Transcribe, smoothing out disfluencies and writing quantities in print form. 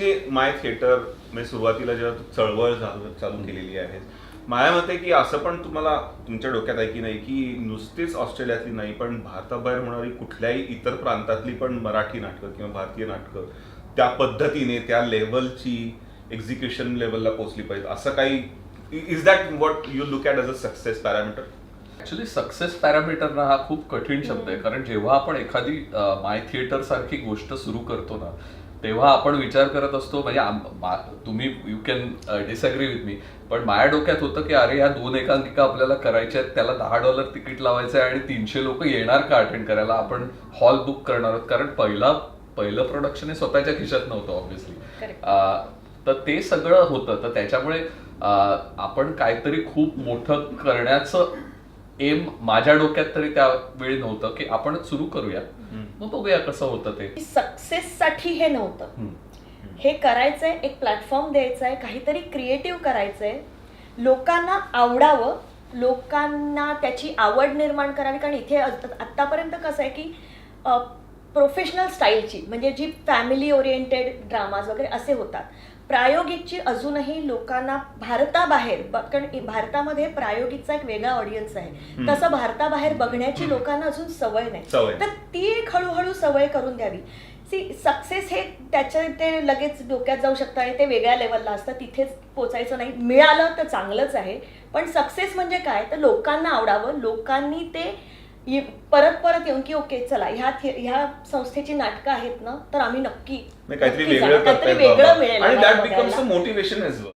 माय theatre म्हणजे सुरुवातीला जेव्हा चळवळ चालू केलेली आहे, माझ्या मते की असं पण तुम्हाला तुमच्या डोक्यात आहे की नाही की नुसतीच ऑस्ट्रेलियातली नाही पण भारताबाहेर होणारी कुठल्याही इतर प्रांतातली पण मराठी नाटकं किंवा भारतीय नाटकं त्या पद्धतीने त्या लेवलची एक्झिक्युशन लेवलला पोहोचली पाहिजे, असं काही is that what you look at as a success parameter? Actually success parameter ना हा खूप कठीण शब्द आहे, कारण जेव्हा आपण एखादी माय थिएटर सारखी गोष्ट सुरू करतो ना, तेव्हा आपण विचार करत असतो, म्हणजे तुम्ही you can disagree with me, पण माझ्या डोक्यात होतं की अरे ह्या 2 एकांकिका आपल्याला करायच्या आहेत, त्याला $10 तिकीट लावायचं आहे आणि 300 लोक येणार का अटेंड करायला, आपण हॉल बुक करणार आहोत, कारण पहिलं प्रोडक्शन हे स्वतःच्या खिशात नव्हतं ऑब्व्हियसली. तर ते सगळं होतं, तर त्याच्यामुळे आपण काहीतरी खूप मोठं करण्याचं एम माझ्या डोक्यात तरी त्यावेळी नव्हतं की आपण सुरू करूया, मग बघूया कसं होतं ते. सक्सेस साठी हे नव्हतं, हे करायचंय, एक प्लॅटफॉर्म द्यायचा आहे, काहीतरी क्रिएटिव्ह करायचंय, लोकांना आवडावं, लोकांना त्याची आवड निर्माण करावी. कारण इथे आत्तापर्यंत कसं आहे की प्रोफेशनल स्टाईलची, म्हणजे जी फॅमिली ओरिएंटेड ड्रामाज वगैरे असे होतात, प्रायोगिकची अजूनही लोकांना भारताबाहेर, कारण भारतामध्ये प्रायोगिकचा एक वेगळा ऑडियन्स आहे, तसं भारताबाहेर बघण्याची लोकांना अजून सवय नाही, तर ती एक हळूहळू सवय करून द्यावी. सक्सेस हे त्याच्या ते लगेच डोक्यात जाऊ शकतं आणि ते वेगळ्या लेवलला असतं, तिथेच पोचायचं नाही. मिळालं तर चांगलंच आहे, पण सक्सेस म्हणजे काय, तर लोकांना आवडावं, लोकांनी ते परत परत येऊन की ओके चला ह्या संस्थेची नाटकं आहेत ना, तर आम्ही नक्की काहीतरी वेगळं मिळेल आणि that becomes a motivation as well.